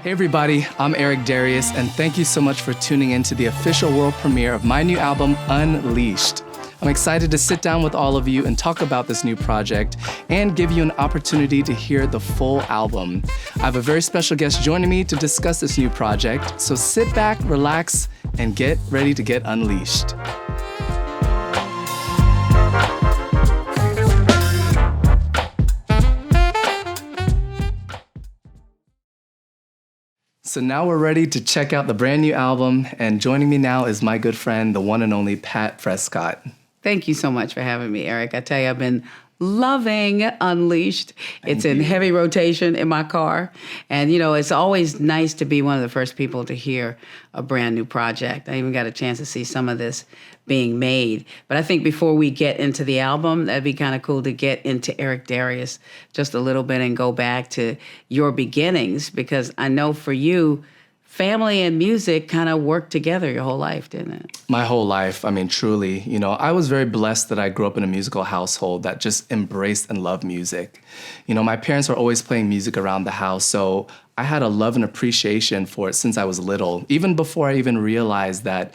Hey everybody, I'm Eric Darius, and thank you so much for tuning in to the official world premiere of my new album, Unleashed. I'm excited to sit down with all of you and talk about this new project and give you an opportunity to hear the full album. I have a very special guest joining me to discuss this new project, so sit back, relax, and get ready to get unleashed. So now we're ready to check out the brand new album, and joining me now is my good friend, the one and only Pat Prescott. Thank you so much for having me, Eric. I tell you, I've been loving Unleashed. It's in heavy rotation in my car. And, you know, it's always nice to be one of the first people to hear a brand new project. I even got a chance to see some of this being made. But I think before we get into the album, that'd be kind of cool to get into Eric Darius just a little bit and go back to your beginnings, because I know for you, family and music kind of worked together your whole life, didn't it? My whole life, I mean, truly. You know, I was very blessed that I grew up in a musical household that just embraced and loved music. You know, my parents were always playing music around the house, so I had a love and appreciation for it since I was little, even before I even realized that,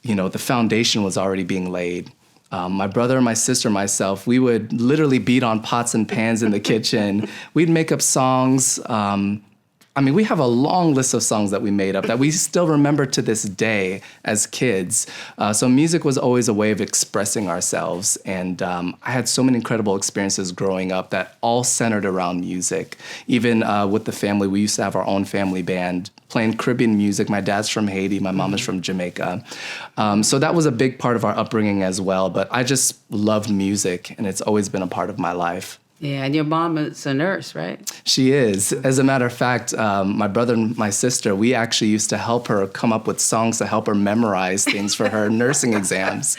you know, the foundation was already being laid. My brother, my sister, myself, we would literally beat on pots and pans in the kitchen. We'd make up songs. I mean, we have a long list of songs that we made up that we still remember to this day as kids. So music was always a way of expressing ourselves. And I had so many incredible experiences growing up that all centered around music. Even with the family, we used to have our own family band playing Caribbean music. My dad's from Haiti, my mom is from Jamaica. So that was a big part of our upbringing as well. But I just loved music, and it's always been a part of my life. Yeah, and your mom is a nurse, right? She is. As a matter of fact, my brother and my sister, we actually used to help her come up with songs to help her memorize things for her nursing exams.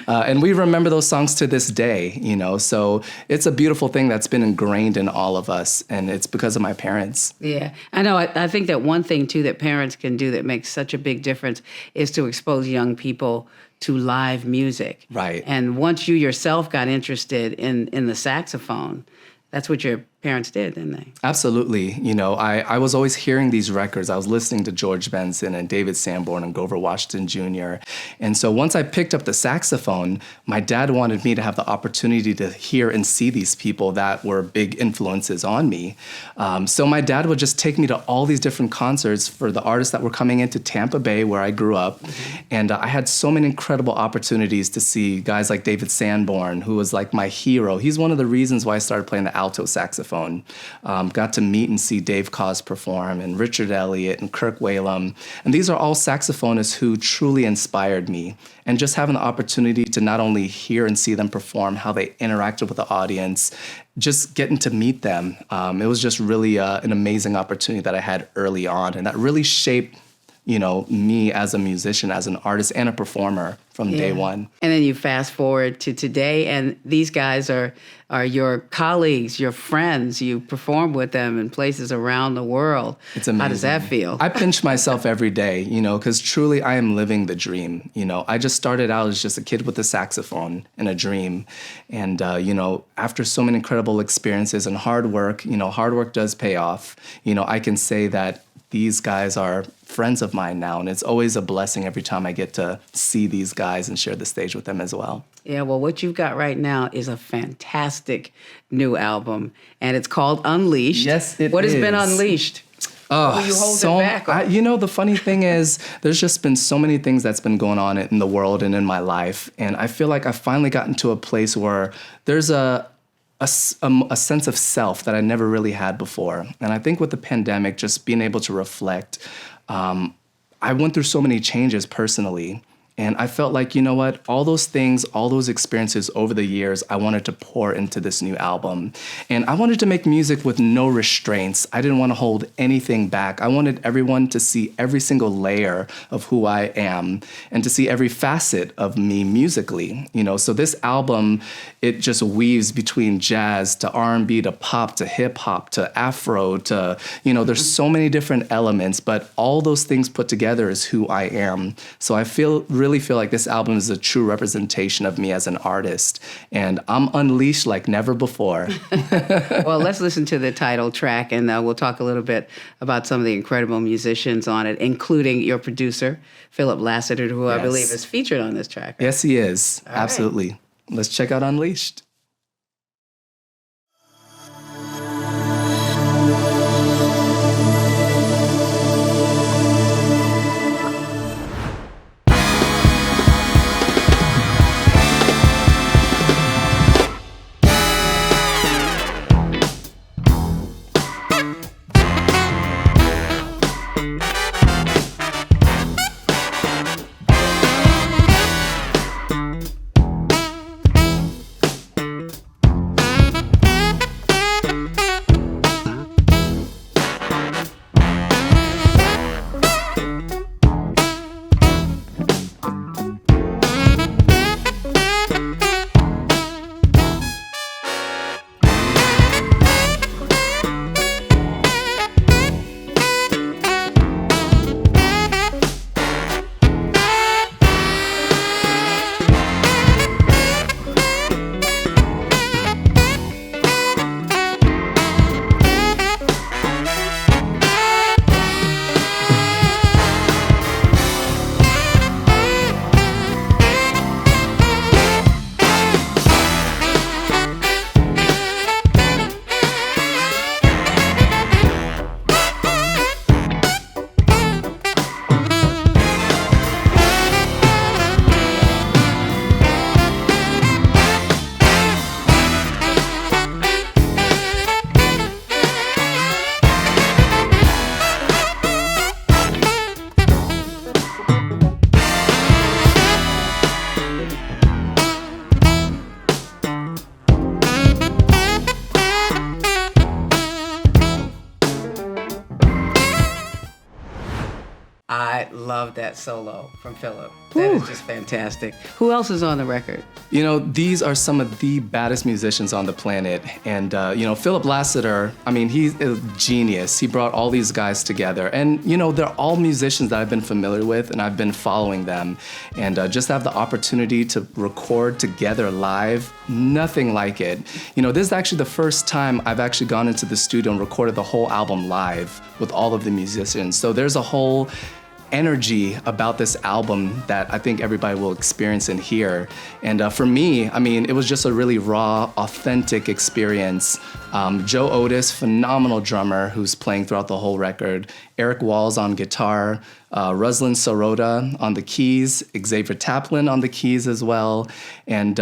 And we remember those songs to this day, you know, so it's a beautiful thing that's been ingrained in all of us, and it's because of my parents. Yeah, I know. I think that one thing, too, that parents can do that makes such a big difference is to expose young people to live music. Right. And once you yourself got interested in the saxophone, that's what your parents did, didn't they? Absolutely. You know, I was always hearing these records. I was listening to George Benson and David Sanborn and Grover Washington Jr. And so once I picked up the saxophone, my dad wanted me to have the opportunity to hear and see these people that were big influences on me. So my dad would just take me to all these different concerts for the artists that were coming into Tampa Bay, where I grew up. Mm-hmm. And I had so many incredible opportunities to see guys like David Sanborn, who was like my hero. He's one of the reasons why I started playing the alto saxophone. Got to meet and see Dave Koz perform, and Richard Elliott and Kirk Whalum. And these are all saxophonists who truly inspired me. And just having the opportunity to not only hear and see them perform, how they interacted with the audience, just getting to meet them. It was just really an amazing opportunity that I had early on, and that really shaped, you know, me as a musician, as an artist, and a performer from day one. And then you fast forward to today, and these guys are your colleagues, your friends. You perform with them in places around the world. It's amazing. How does that feel? I pinch myself every day, you know, because truly I am living the dream. You know, I just started out as just a kid with a saxophone and a dream. And, you know, after so many incredible experiences and hard work, you know, hard work does pay off. You know, I can say that these guys are friends of mine now, and it's always a blessing every time I get to see these guys and share the stage with them as well. Yeah, well, what you've got right now is a fantastic new album, and it's called Unleashed. Yes, it is. What has been unleashed? Oh, Will you hold it back? You know, the funny thing is, there's just been so many things that's been going on in the world and in my life, and I feel like I've finally gotten to a place where there's a sense of self that I never really had before. And I think with the pandemic, just being able to reflect, I went through so many changes personally. And I felt like, you know what, all those things, all those experiences over the years, I wanted to pour into this new album. And I wanted to make music with no restraints. I didn't want to hold anything back. I wanted everyone to see every single layer of who I am and to see every facet of me musically. You know, so this album, it just weaves between jazz to R&B to pop to hip hop to Afro to, you know, there's so many different elements, but all those things put together is who I am. So I feel really really feel like this album is a true representation of me as an artist. And I'm unleashed like never before. Well, let's listen to the title track, and we'll talk a little bit about some of the incredible musicians on it, including your producer, Philip Lassiter, who I believe is featured on this track. Right? Yes, he is. All Absolutely. Right. Let's check out Unleashed. I love that solo from Philip. That is just fantastic. Who else is on the record? You know, these are some of the baddest musicians on the planet. And, Philip Lassiter, I mean, he's a genius. He brought all these guys together. And, they're all musicians that I've been familiar with, and I've been following them. And just have the opportunity to record together live, nothing like it. This is actually the first time I've actually gone into the studio and recorded the whole album live with all of the musicians. So there's a whole energy about this album that I think everybody will experience and hear. And for me, I mean, it was just a really raw, authentic experience. Joe Otis, phenomenal drummer who's playing throughout the whole record. Eric Walls on guitar, Ruslan Sorota on the keys, Xavier Taplin on the keys as well. And,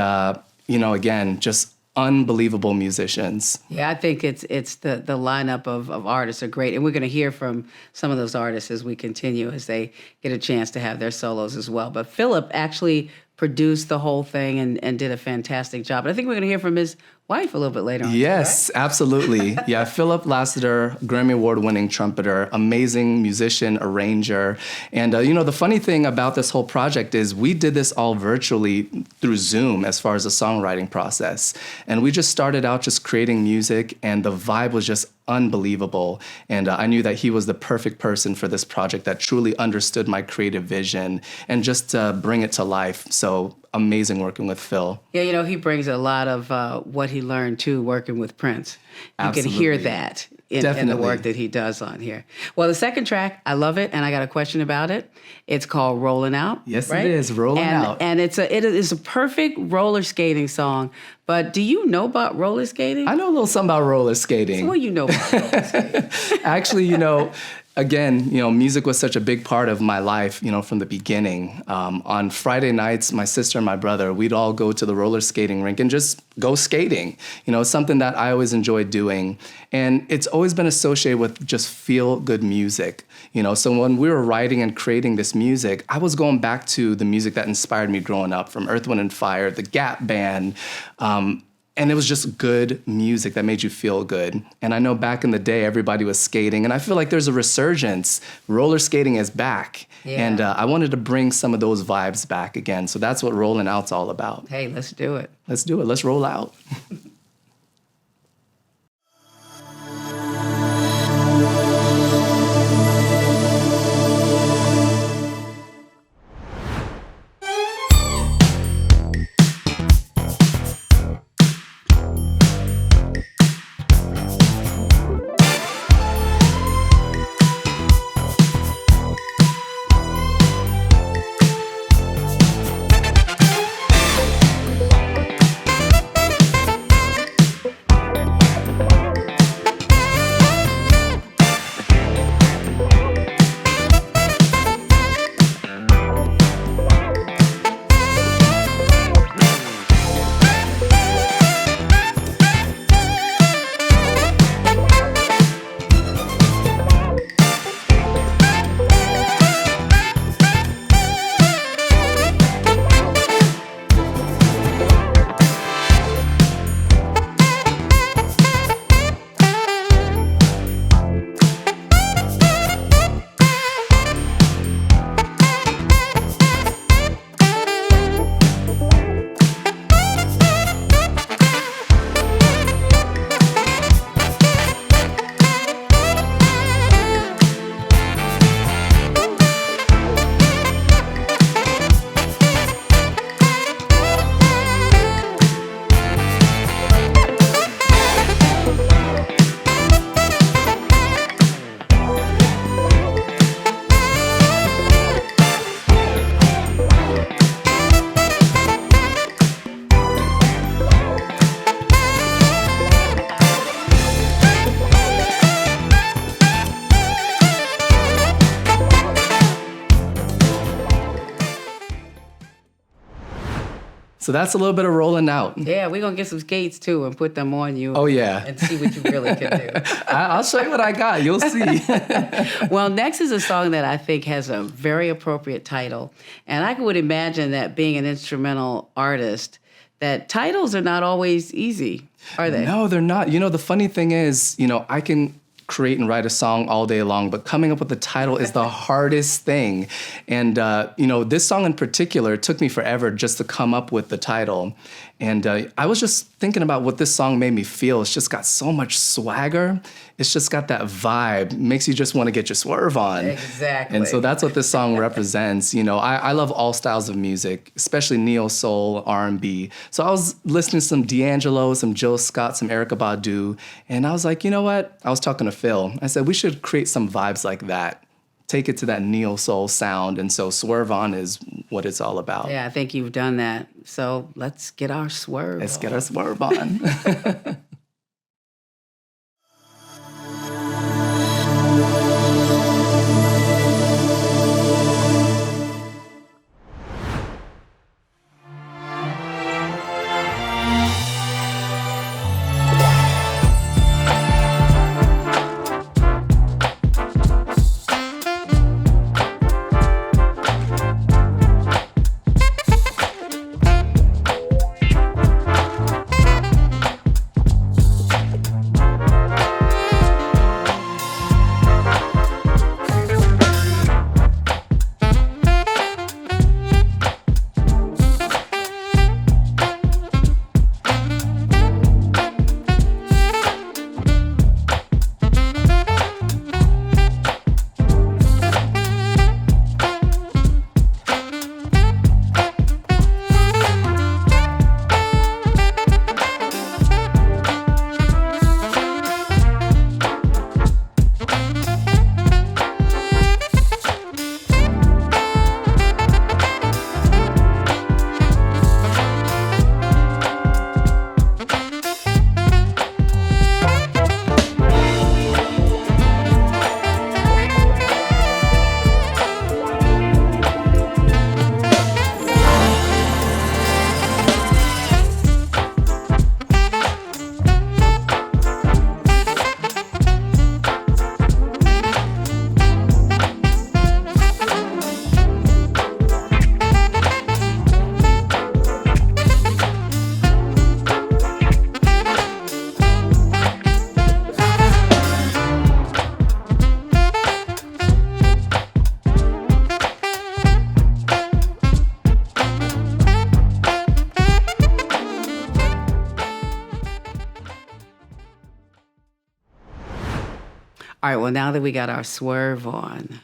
again, just unbelievable musicians. Yeah, I think it's the lineup of artists are great. And we're going to hear from some of those artists as we continue, as they get a chance to have their solos as well. But Philip actually produced the whole thing and did a fantastic job. But I think we're going to hear from his wife a little bit later on. Yes, right? Absolutely. Yeah, Philip Lassiter, Grammy Award-winning trumpeter, amazing musician, arranger. And, the funny thing about this whole project is we did this all virtually through Zoom as far as the songwriting process. And we just started out just creating music, and the vibe was just unbelievable. And I knew that he was the perfect person for this project that truly understood my creative vision and just bring it to life. So amazing working with Phil. Yeah, he brings a lot of what he learned too, working with Prince. You Absolutely. can hear that in the work that he does on here. Well, the second track, I love it, and I got a question about it. It's called "Rolling Out." Yes, right? It is Rolling Out, and it is a perfect roller skating song. But do you know about roller skating? I know a little something about roller skating. So what do you know about roller skating? Actually, again, music was such a big part of my life, from the beginning. On Friday nights, my sister and my brother, we'd all go to the roller skating rink and just go skating. Something that I always enjoyed doing. And it's always been associated with just feel-good music. So when we were writing and creating this music, I was going back to the music that inspired me growing up, from Earth, Wind & Fire, the Gap Band, and it was just good music that made you feel good. And I know back in the day, everybody was skating. And I feel like there's a resurgence. Roller skating is back. Yeah. And I wanted to bring some of those vibes back again. So that's what Rolling Out's all about. Hey, let's do it. Let's do it. Let's roll out. So that's a little bit of rolling out. Yeah, we're going to get some skates too and put them on you. Oh, yeah. And see what you really can do. I'll show you what I got. You'll see. Well, next is a song that I think has a very appropriate title. And I would imagine that being an instrumental artist, that titles are not always easy, are they? No, they're not. The funny thing is, I can create and write a song all day long, but coming up with the title is the hardest thing. And, this song in particular, it took me forever just to come up with the title. And I was just thinking about what this song made me feel. It's just got so much swagger. It's just got that vibe. Makes you just want to get your swerve on. Exactly. And so that's what this song represents. I love all styles of music, especially neo soul, R&B. So I was listening to some D'Angelo, some Jill Scott, some Erykah Badu, and I was like, you know what? I was talking to Phil. I said we should create some vibes like that. Take it to that neo soul sound. And so Swerve On is what it's all about. Yeah, I think you've done that. So let's get our swerve. Let's get our swerve on. All right, well, now that we got our swerve on,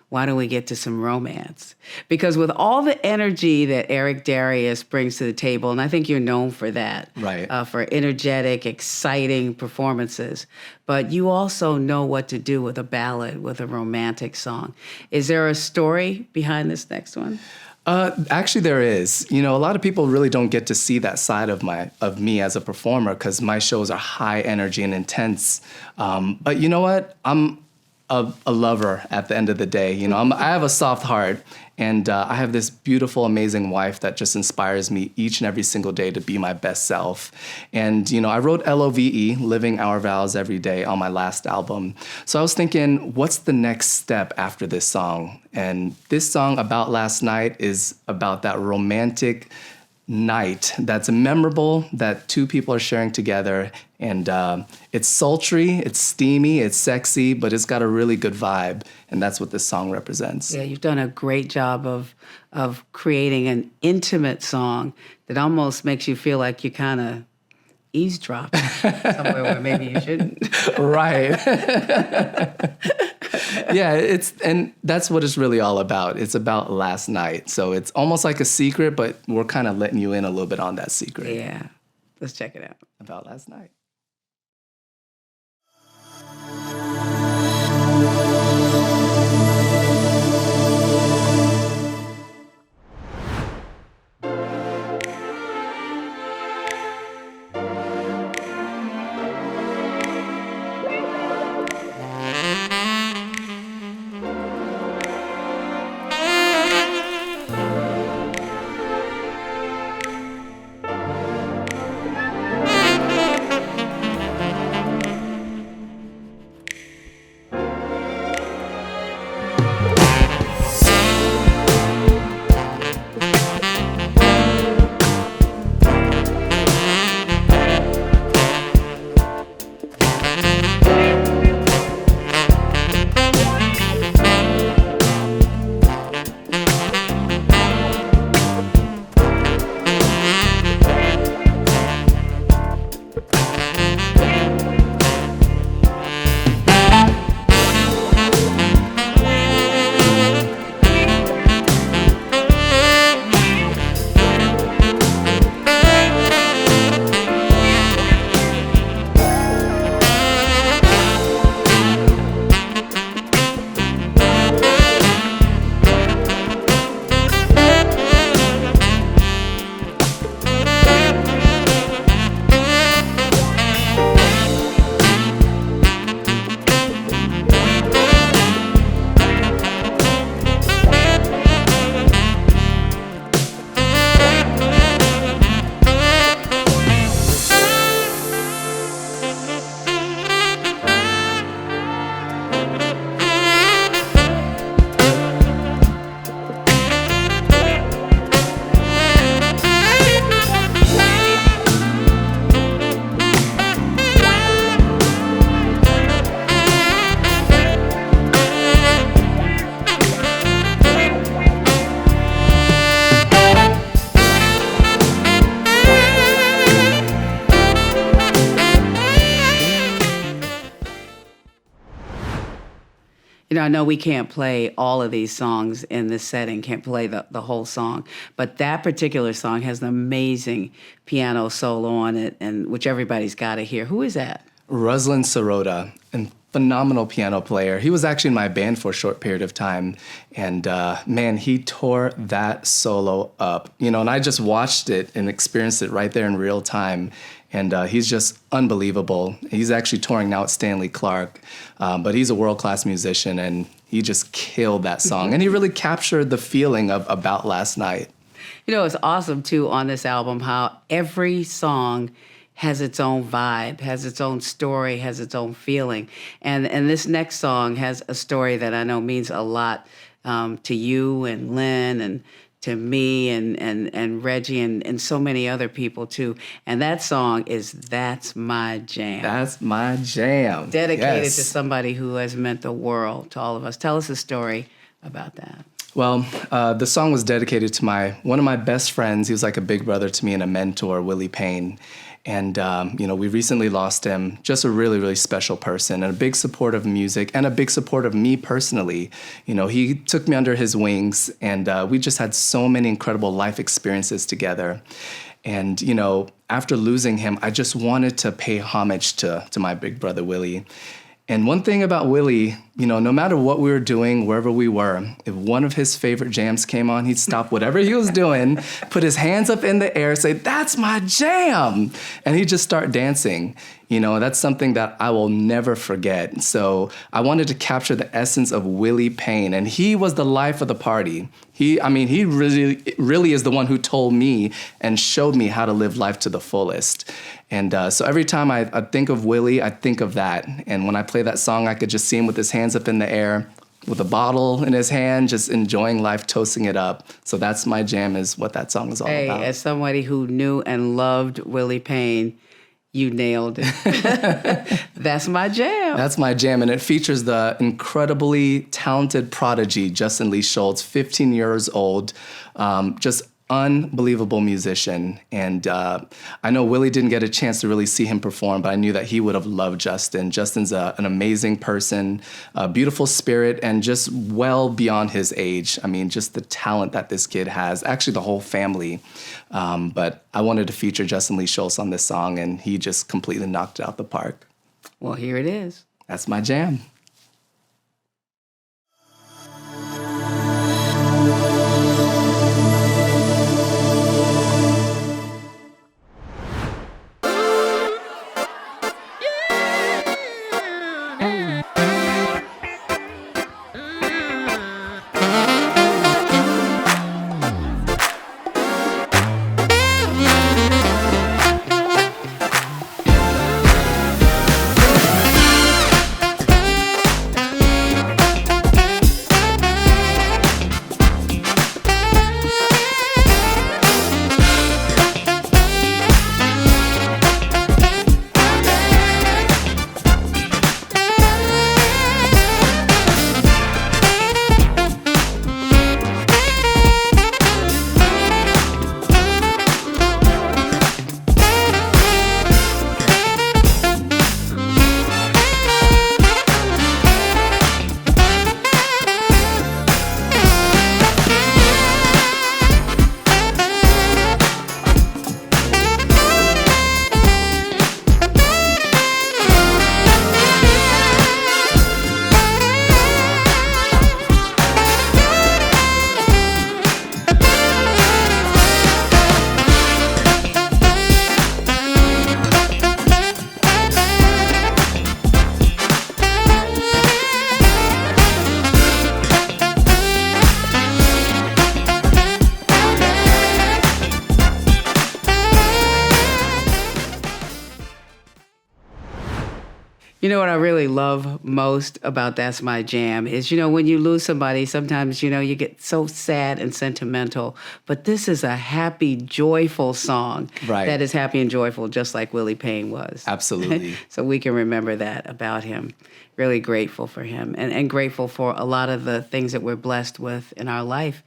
why don't we get to some romance? Because with all the energy that Eric Darius brings to the table, and I think you're known for that, Right. For energetic, exciting performances, but you also know what to do with a ballad, with a romantic song. Is there a story behind this next one? Actually, there is. A lot of people really don't get to see that side of me as a performer because my shows are high energy and intense. But you know what? I'm a lover at the end of the day. I have a soft heart, and I have this beautiful, amazing wife that just inspires me each and every single day to be my best self. And, I wrote LOVE, Living Our Vows Every Day, on my last album. So I was thinking, what's the next step after this song? And this song, About Last Night, is about that romantic night that's memorable that two people are sharing together. And it's sultry, it's steamy, it's sexy, but it's got a really good vibe. And that's what this song represents. Yeah, you've done a great job of creating an intimate song that almost makes you feel like you kind of eavesdrop somewhere where maybe you shouldn't. Right. Yeah, and that's what it's really all about. It's about last night. So it's almost like a secret, but we're kind of letting you in a little bit on that secret. Yeah. Let's check it out. About last night. I know we can't play all of these songs in this setting, can't play the whole song, but that particular song has an amazing piano solo on it, and which everybody's got to hear. Who is that? Ruslan Sirota, a phenomenal piano player. He was actually in my band for a short period of time, and man, he tore that solo up. And I just watched it and experienced it right there in real time. And he's just unbelievable. He's actually touring now at Stanley Clarke, but he's a world-class musician, and he just killed that song. And he really captured the feeling of About Last Night. It's awesome, too, on this album, how every song has its own vibe, has its own story, has its own feeling. And this next song has a story that I know means a lot to you and Lynn and to me and Reggie and so many other people too. And that song is That's My Jam. That's My Jam. Dedicated Yes. to somebody who has meant the world to all of us. Tell us a story about that. Well, the song was dedicated to one of my best friends. He was like a big brother to me and a mentor, Willie Payne. And, we recently lost him, just a really, really special person and a big support of music and a big support of me personally. He took me under his wings, and we just had so many incredible life experiences together. And, after losing him, I just wanted to pay homage to my big brother, Willie. And one thing about Willie, no matter what we were doing, wherever we were, if one of his favorite jams came on, he'd stop whatever he was doing, put his hands up in the air, say, "That's my jam!" And he'd just start dancing. That's something that I will never forget. So I wanted to capture the essence of Willie Payne, and he was the life of the party. He really is the one who told me and showed me how to live life to the fullest. And so every time I think of Willie, I think of that. And when I play that song, I could just see him with his hands up in the air, with a bottle in his hand, just enjoying life, toasting it up. So That's My Jam is what that song is all about. As somebody who knew and loved Willie Payne, you nailed it. That's my jam. That's my jam, and it features the incredibly talented prodigy, Justin Lee Schultz, 15 years old, just unbelievable musician. And I know Willie didn't get a chance to really see him perform, but I knew that he would have loved Justin. Justin's an amazing person, a beautiful spirit, and just well beyond his age. Just the talent that this kid has, actually the whole family. But I wanted to feature Justin Lee Schultz on this song, and he just completely knocked it out the park. Well, here it is. That's my jam. What I really love most about That's My Jam is, when you lose somebody, sometimes, you get so sad and sentimental. But this is a happy, joyful song that is happy and joyful, just like Willie Payne was. Absolutely. So we can remember that about him. Really grateful for him and grateful for a lot of the things that we're blessed with in our life.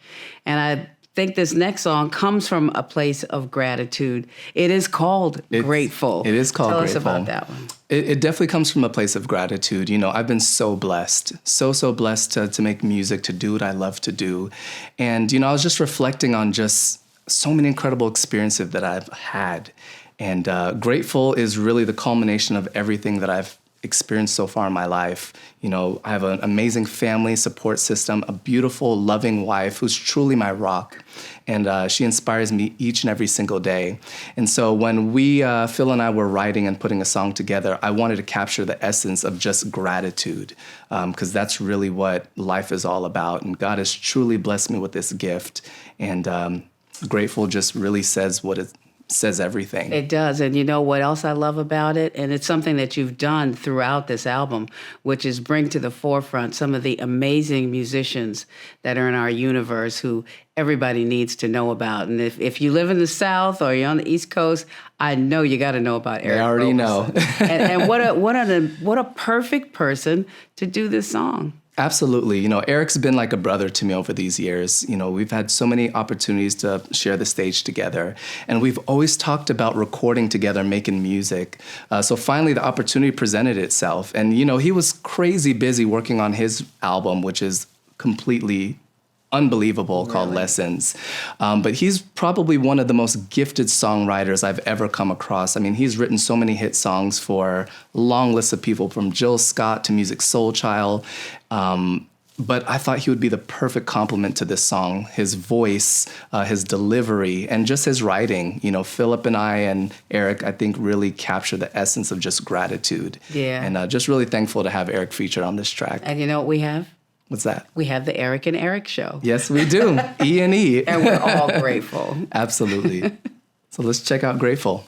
And I think this next song comes from a place of gratitude. It is called Grateful. It is called Grateful. Tell us about that one. It definitely comes from a place of gratitude. You know, I've been so blessed, so blessed to make music, to do what I love to do. And, you know, I was just reflecting on just so many incredible experiences that I've had. And Grateful is really the culmination of everything that I've experienced so far in my life. You know, I have an amazing family support system, a beautiful, loving wife who's truly my rock. And she inspires me each and every single day. And so when Phil and I were writing and putting a song together, I wanted to capture the essence of just gratitude, because that's really what life is all about. And God has truly blessed me with this gift. And Grateful just really says says everything. It does. And you know what else I love about it? And it's something that you've done throughout this album, which is bring to the forefront some of the amazing musicians that are in our universe who everybody needs to know about. And if you live in the South or you're on the East Coast, I know you got to know about Eric Roberson. I already know. and what a perfect person to do this song. Absolutely. You know, Eric's been like a brother to me over these years. You know, we've had so many opportunities to share the stage together, and we've always talked about recording together, making music. So finally, the opportunity presented itself. And, you know, he was crazy busy working on his album, which is completely unbelievable, called Lessons. But he's probably one of the most gifted songwriters I've ever come across. I mean, he's written so many hit songs for long lists of people, from Jill Scott to Music Soul Child. But I thought he would be the perfect complement to this song. His voice, his delivery, and just his writing. You know, Philip and I and Eric, I think, really capture the essence of just gratitude. Yeah. And just really thankful to have Eric featured on this track. And you know what we have? What's that? We have the Eric and Eric show. Yes, we do. E&E. And we're all grateful. Absolutely. So let's check out Grateful.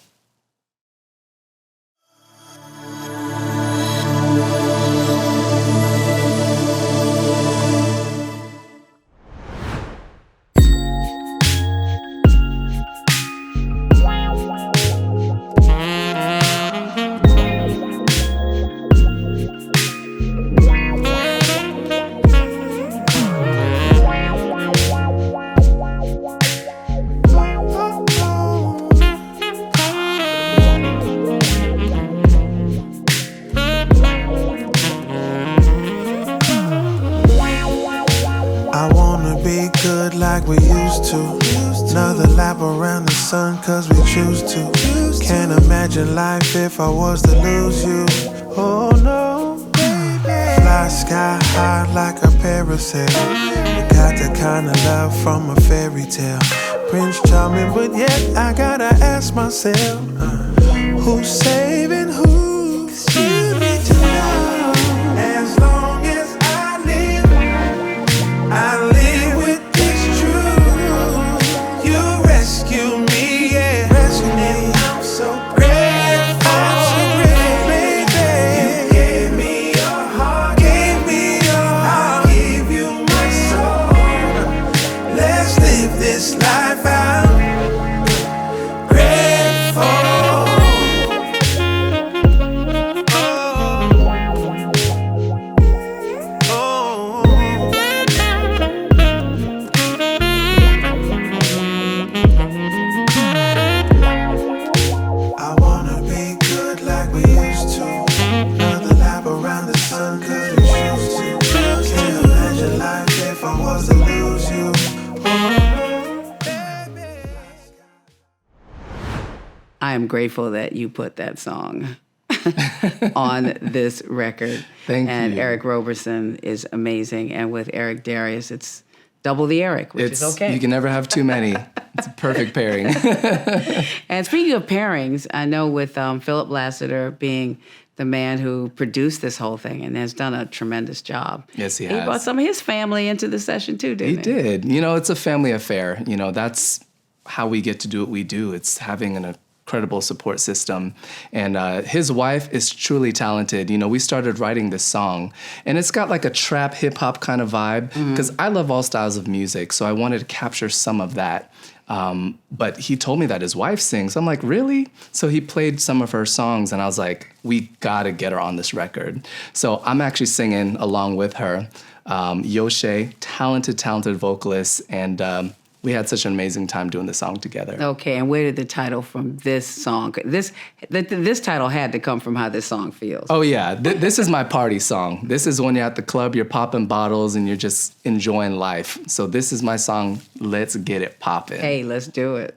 Like we used to. Another lap around the sun, cause we choose to. Can't imagine life if I was to lose you. Oh no, fly sky high like a parasail. You got the kind of love from a fairy tale. Prince Charming, but yet I gotta ask myself, who's saving who? 'Cause you need to know. As long as I live with rescue me, yeah. Rescue me. I'm so grateful. Baby. You gave me your heart. I gave you my soul. Let's live this life out. Grateful. I am grateful that you put that song on this record. Thank you. And Eric Roberson is amazing. And with Eric Darius, it's double the Eric, which is okay. You can never have too many. It's a perfect pairing. And speaking of pairings, I know with Philip Lassiter being the man who produced this whole thing and has done a tremendous job. Yes, he has. He brought some of his family into the session too, didn't he? He did. You know, it's a family affair. You know, that's how we get to do what we do. It's having an incredible support system. And his wife is truly talented. You know, we started writing this song, and it's got like a trap hip hop kind of vibe, because I love all styles of music. So I wanted to capture some of that. But he told me that his wife sings. I'm like, really? So he played some of her songs, and I was like, we gotta get her on this record. So I'm actually singing along with her. Josje, talented vocalist, and we had such an amazing time doing the song together. Okay, and where did the title from this song? This title had to come from how this song feels. Oh yeah, this is my party song. This is when you're at the club, you're popping bottles, and you're just enjoying life. So this is my song, Let's Get It Poppin'. Hey, let's do it.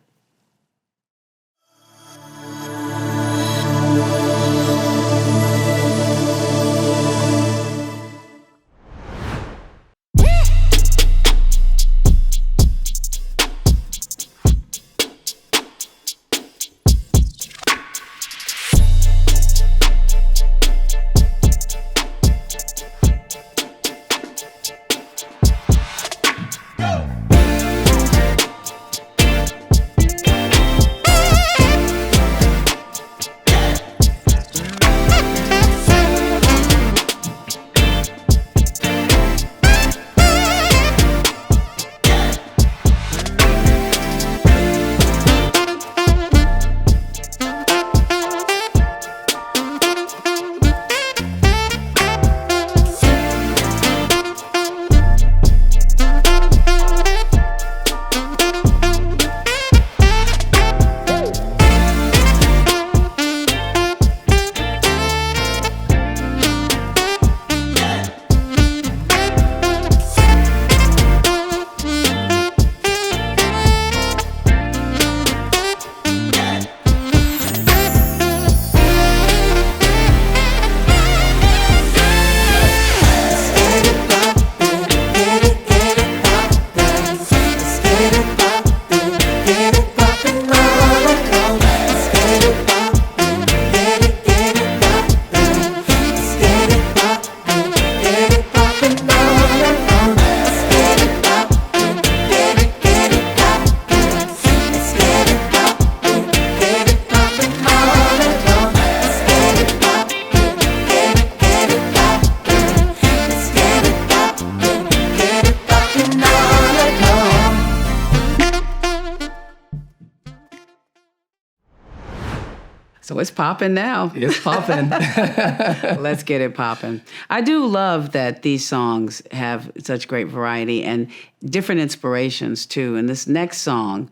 So it's popping now. It's popping. Let's get it popping. I do love that these songs have such great variety and different inspirations too. And this next song,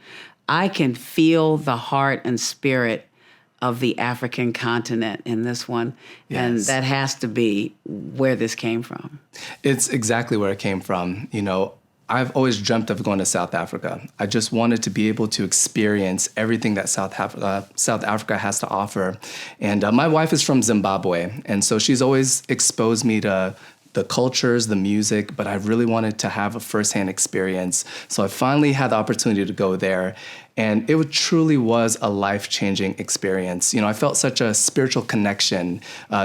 I can feel the heart and spirit of the African continent in this one. Yes. And that has to be where this came from. It's exactly where it came from. You know, I've always dreamt of going to South Africa. I just wanted to be able to experience everything that South Africa has to offer. And my wife is from Zimbabwe, and so she's always exposed me to the cultures, the music, but I really wanted to have a firsthand experience. So I finally had the opportunity to go there, and it truly was a life-changing experience. You know, I felt such a spiritual connection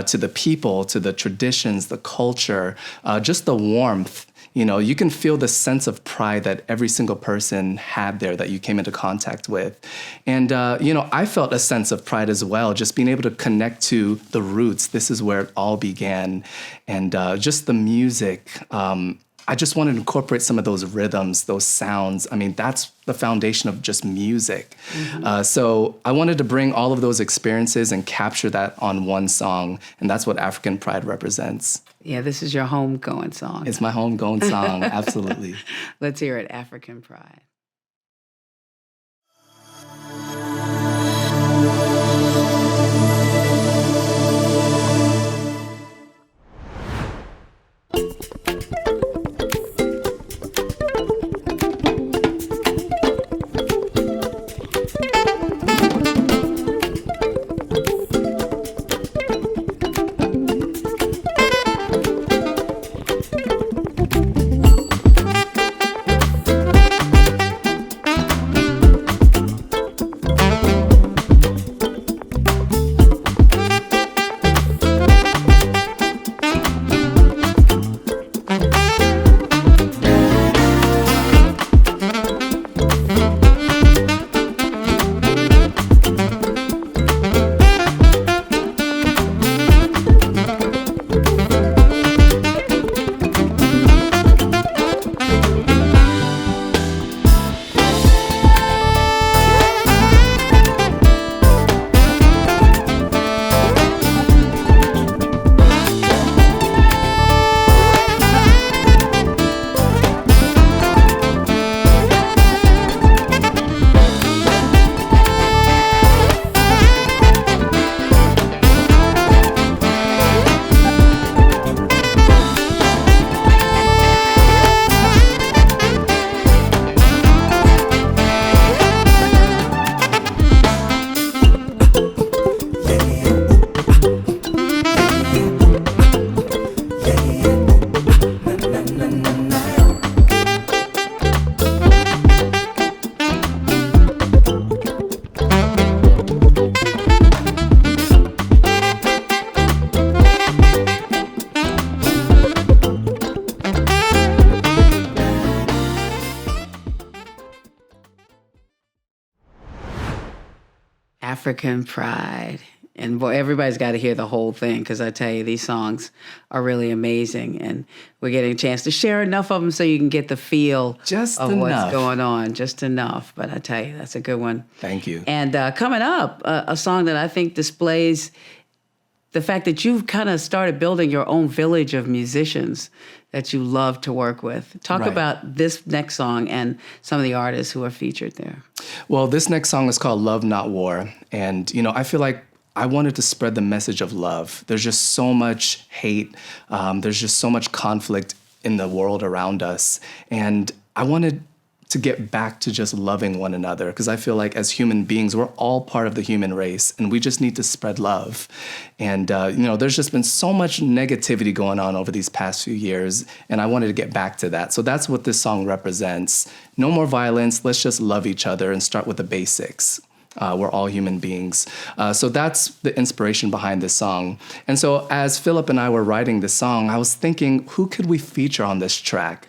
to the people, to the traditions, the culture, just the warmth. You know, you can feel the sense of pride that every single person had there that you came into contact with. And, you know, I felt a sense of pride as well, just being able to connect to the roots. This is where it all began. And just the music, I just wanted to incorporate some of those rhythms, those sounds. I mean, that's the foundation of just music. Mm-hmm. So I wanted to bring all of those experiences and capture that on one song. And that's what African Pride represents. Yeah, this is your homegoing song. It's my homegoing song, absolutely. Let's hear it, African Pride. African Pride. And boy, everybody's got to hear the whole thing because I tell you, these songs are really amazing. And we're getting a chance to share enough of them so you can get the feel Just of enough. what's going on. Just enough. But I tell you, that's a good one. Thank you. And coming up, a song that I think displays the fact that you've kind of started building your own village of musicians that you love to work with. Talk Right. about this next song and some of the artists who are featured there. Well, this next song is called Love Not War. And, I feel like I wanted to spread the message of love. There's just so much hate. There's just so much conflict in the world around us. And I wanted to get back to just loving one another because I feel like as human beings, we're all part of the human race and we just need to spread love. And, there's just been so much negativity going on over these past few years. And I wanted to get back to that. So that's what this song represents. No more violence. Let's just love each other and start with the basics. We're all human beings. So that's the inspiration behind this song. And so as Philip and I were writing this song, I was thinking, who could we feature on this track?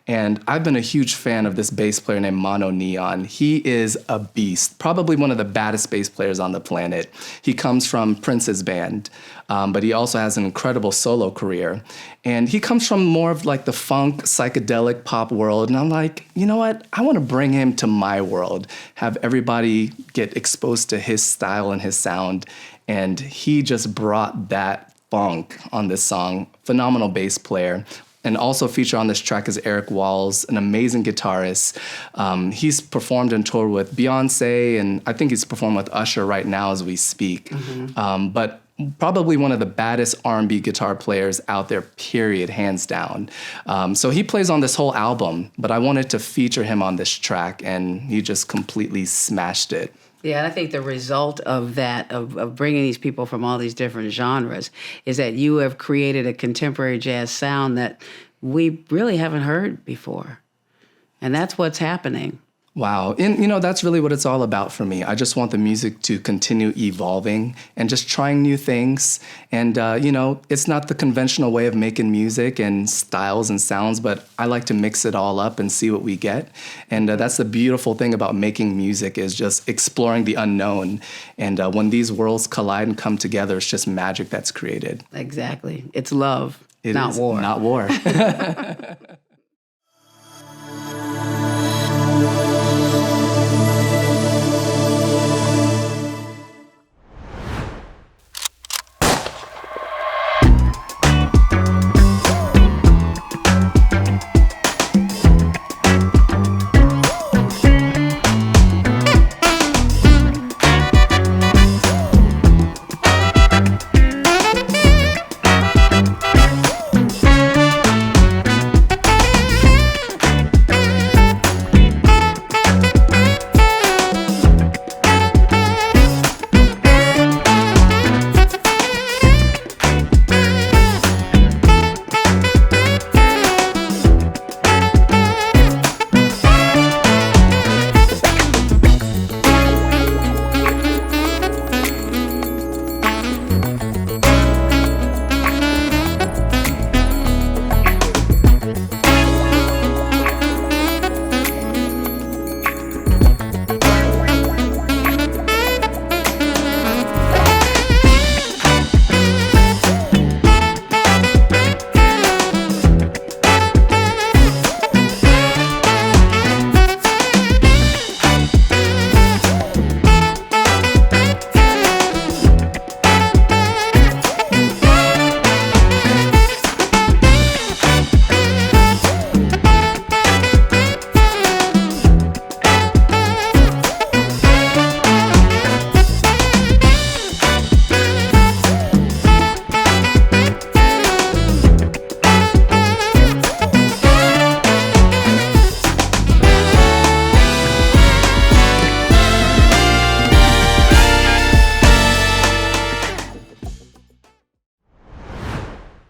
And I've been a huge fan of this bass player named Mononeon. He is a beast, probably one of the baddest bass players on the planet. He comes from Prince's band, but he also has an incredible solo career. And he comes from more of like the funk, psychedelic pop world. And I'm like, you know what? I want to bring him to my world, have everybody get exposed to his style and his sound. And he just brought that funk on this song. Phenomenal bass player. And also featured on this track is Eric Walls, an amazing guitarist. He's performed and toured with Beyonce, and I think he's performed with Usher right now as we speak. But probably one of the baddest R&B guitar players out there, period, hands down. So he plays on this whole album, but I wanted to feature him on this track, and he just completely smashed it. Yeah, and I think the result of that, of bringing these people from all these different genres, is that you have created a contemporary jazz sound that we really haven't heard before. And that's what's happening. Wow. And, that's really what it's all about for me. I just want the music to continue evolving and just trying new things. And, it's not the conventional way of making music and styles and sounds, but I like to mix it all up and see what we get. And that's the beautiful thing about making music is just exploring the unknown. And when these worlds collide and come together, it's just magic that's created. Exactly. It's love, It not is war. Not war.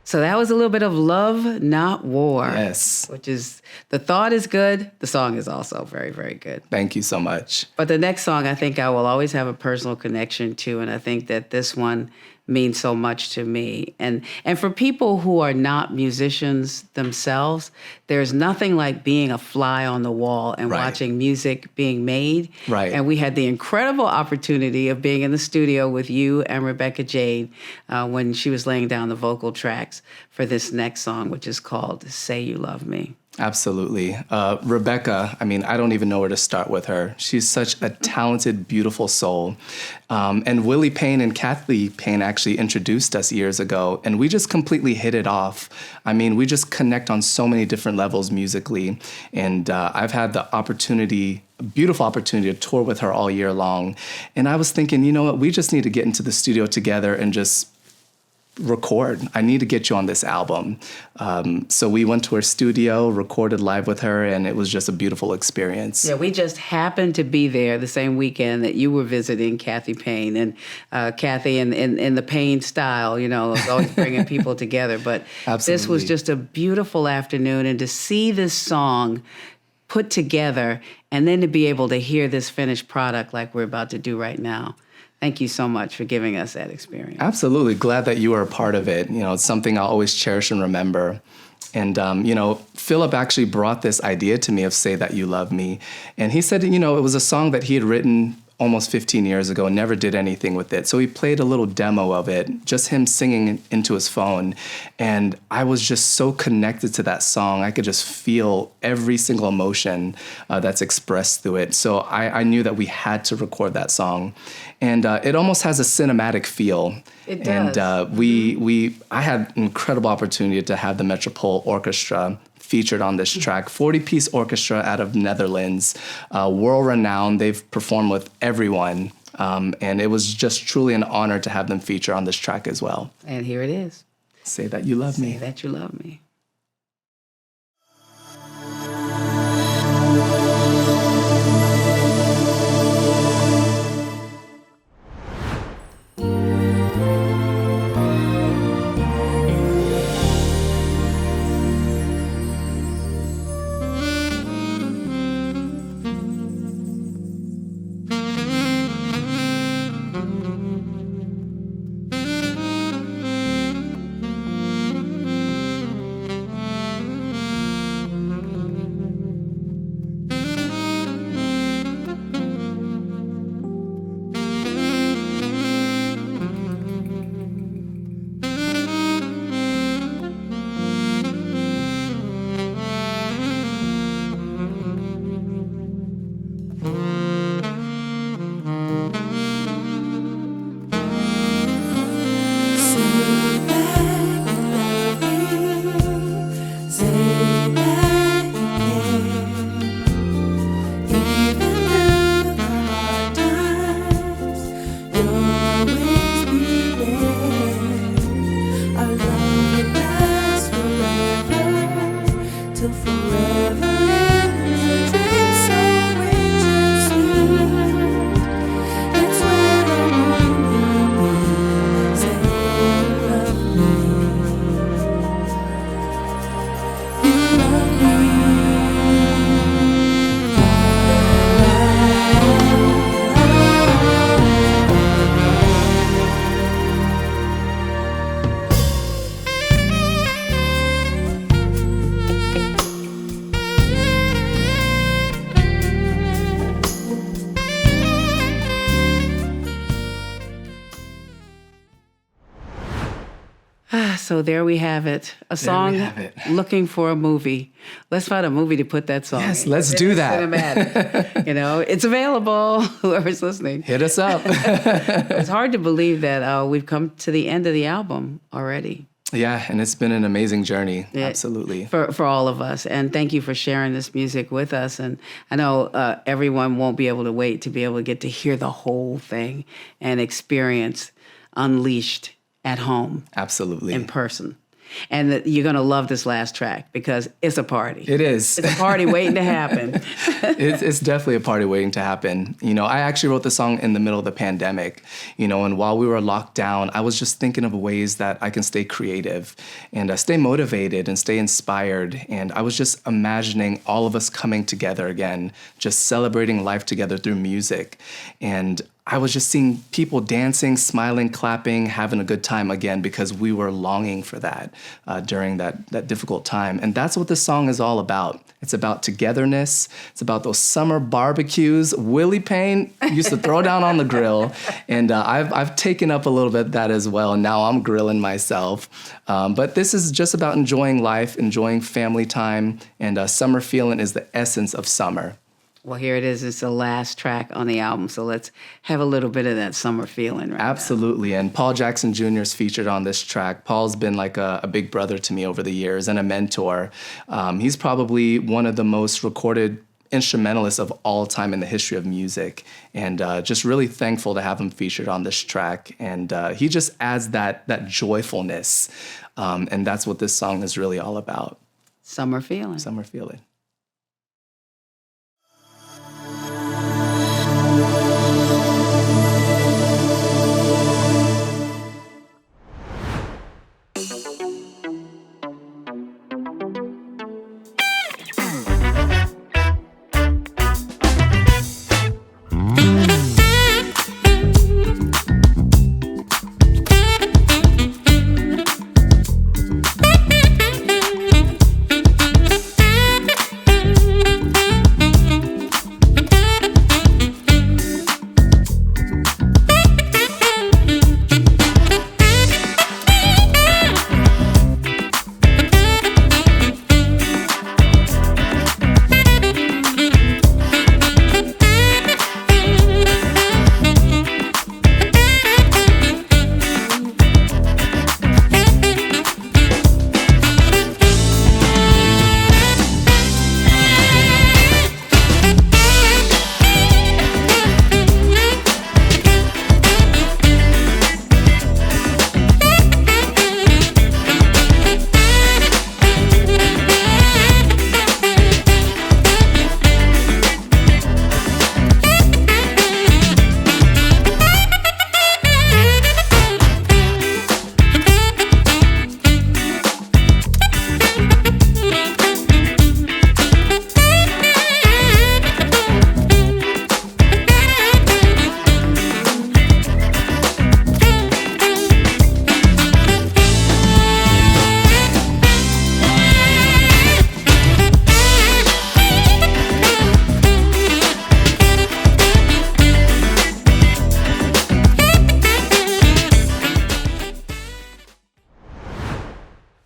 So that was a little bit of Love, Not War. Yes. Which is, the thought is good. The song is also very, very good. Thank you so much. But the next song, I think I will always have a personal connection to. And I think that this one means so much to me. And for people who are not musicians themselves, there's nothing like being a fly on the wall and Right. watching music being made. Right. And we had the incredible opportunity of being in the studio with you and Rebecca Jade when she was laying down the vocal tracks for this next song, which is called Say You Love Me. Absolutely. Rebecca, I mean, I don't even know where to start with her. She's such a talented, beautiful soul. And Willie Payne and Kathy Payne actually introduced us years ago, and we just completely hit it off. I mean, we just connect on so many different levels musically. And I've had the opportunity, a beautiful opportunity to tour with her all year long. And I was thinking, you know what, we just need to get into the studio together and just record. I need to get you on this album. So we went to her studio, recorded live with her, and it was just a beautiful experience. Yeah, we just happened to be there the same weekend that you were visiting Kathy Payne. And Kathy, in the Payne style, you know, was always bringing people together. But this was just a beautiful afternoon. And to see this song put together and then to be able to hear this finished product like we're about to do right now. Thank you so much for giving us that experience. Absolutely. Glad that you were a part of it. You know, it's something I'll always cherish and remember. And, you know, Philip actually brought this idea to me of Say That You Love Me. And he said, you know, it was a song that he had written almost 15 years ago and never did anything with it. So he played a little demo of it, just him singing into his phone. And I was just so connected to that song. I could just feel every single emotion that's expressed through it. So I knew that we had to record that song. And it almost has a cinematic feel. It does. And I had an incredible opportunity to have the Metropole Orkestra featured on this track. 40-piece orchestra out of Netherlands, world-renowned. They've performed with everyone. And it was just truly an honor to have them feature on this track as well. And here it is. Say That You Love Me. Say That You Love Me. So there we have it. A song looking for a movie. Let's find a movie to put that song in. Yes, let's do that. Cinematic. You know, it's available. Whoever's listening. Hit us up. It's hard to believe that we've come to the end of the album already. Yeah, and it's been an amazing journey. Absolutely. For all of us. And thank you for sharing this music with us. And I know everyone won't be able to wait to be able to get to hear the whole thing and experience Unleashed at home. Absolutely. In person. And that you're going to love this last track because it's a party. It is. It's a party waiting to happen. It's definitely a party waiting to happen. You know, I actually wrote the song in the middle of the pandemic, you know, and while we were locked down, I was just thinking of ways that I can stay creative and stay motivated and stay inspired. And I was just imagining all of us coming together again, just celebrating life together through music. And I was just seeing people dancing, smiling, clapping, having a good time again, because we were longing for that during that difficult time. And that's what this song is all about. It's about togetherness. It's about those summer barbecues. Willie Payne used to throw down on the grill, and I've taken up a little bit of that as well. And now I'm grilling myself. But this is just about enjoying life, enjoying family time, and Summer Feelin' is the essence of summer. Well, here it is. It's the last track on the album, so let's have a little bit of that summer feeling right Absolutely. And Paul Jackson Jr. is featured on this track. Paul's been like a big brother to me over the years and a mentor. He's probably one of the most recorded instrumentalists of all time in the history of music, and just really thankful to have him featured on this track. And he just adds that joyfulness, and that's what this song is really all about. Summer feeling. Summer Feeling.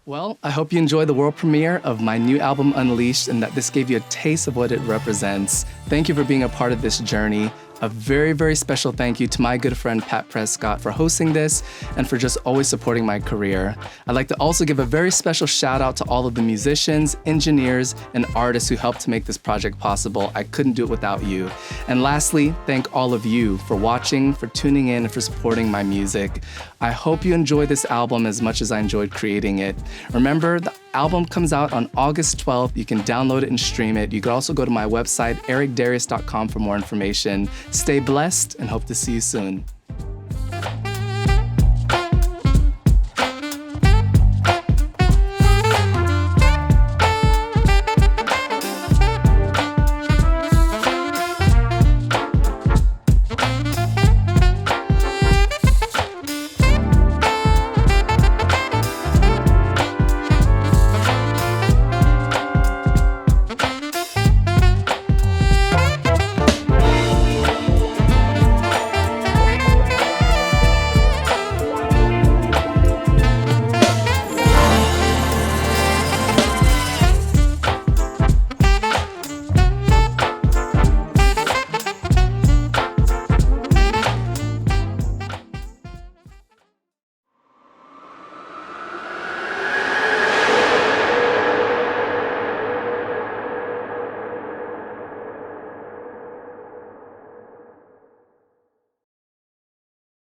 Well, I hope you enjoyed the world premiere of my new album, Unleashed, and that this gave you a taste of what it represents. Thank you for being a part of this journey. A very, very special thank you to my good friend Pat Prescott for hosting this and for just always supporting my career. I'd like to also give a very special shout out to all of the musicians, engineers, and artists who helped to make this project possible. I couldn't do it without you. And lastly, thank all of you for watching, for tuning in, and for supporting my music. I hope you enjoy this album as much as I enjoyed creating it. Remember, the album comes out on August 12th. You can download it and stream it. You can also go to my website, ericdarius.com, for more information. Stay blessed and hope to see you soon.